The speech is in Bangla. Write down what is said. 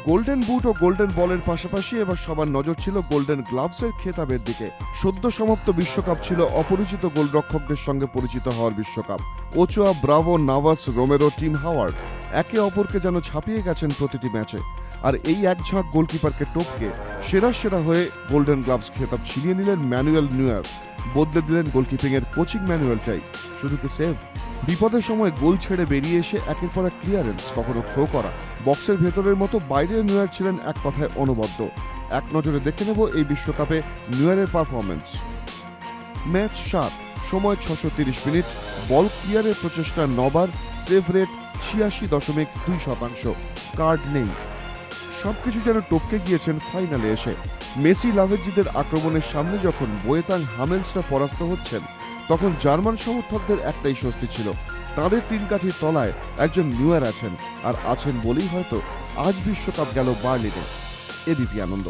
গোল্ডেন বুট ও গোল্ডেন বলের পাশাপাশি এবার সবার নজর ছিল গোল্ডেন গ্লাভসের খেতাবের দিকে। সদ্য সমাপ্ত বিশ্বকাপ ছিল অপরিচিত গোলরক্ষকদের সঙ্গে পরিচিত হওয়ার বিশ্বকাপ। Ochoa, Bravo, নাভাস, Romero, team Howard একে অপরকে যেন ছাপিয়ে গেছেন প্রতিটি ম্যাচে। আর এই এক ঝাঁক গোলকিপারকে টপকে সেরা হয়ে গোল্ডেন গ্লাভস খেতাব ছিনিয়ে নিলেন ম্যানুয়েল নয়্যার। বদলে দিলেন গোলকিপিংয়ের কোচিং ম্যানুয়ালটাই। শুধু কি সেভ, বিপদের সময় গোল ছেড়ে বেরিয়ে এসে একের পর এক ক্লিয়ারেন্স, কখনো থ্রো করা। বক্সের ভেতরের মতো বাইরে নয়্যার ছিলেন এক কথায় অনবদ্য। এক নজরে দেখে নেব এই বিশ্বকাপে নয়্যারের পারফরমেন্স। ম্যাচ 7, সময় 630 মিনিট, বল ক্লিয়ারের প্রচেষ্টা 9 বার, সেভ রেট 86.2%, কার্ড নেই। সবকিছু যেন টপকে গিয়েছেন ফাইনালে এসে। মেসি লাভেজ্জিদের আক্রমণের সামনে যখন বোয়েতাং হামেলসরা পরাস্ত হচ্ছেন, তখন জার্মান সমর্থকদের একটাই স্বস্তি ছিল, তাদের তিন কাঠির তলায় একজন নয়্যার আছেন, আর আছেন বলেই হয়তো আজ বিশ্বকাপ গেল বার্লিনে। এবিপি আনন্দ।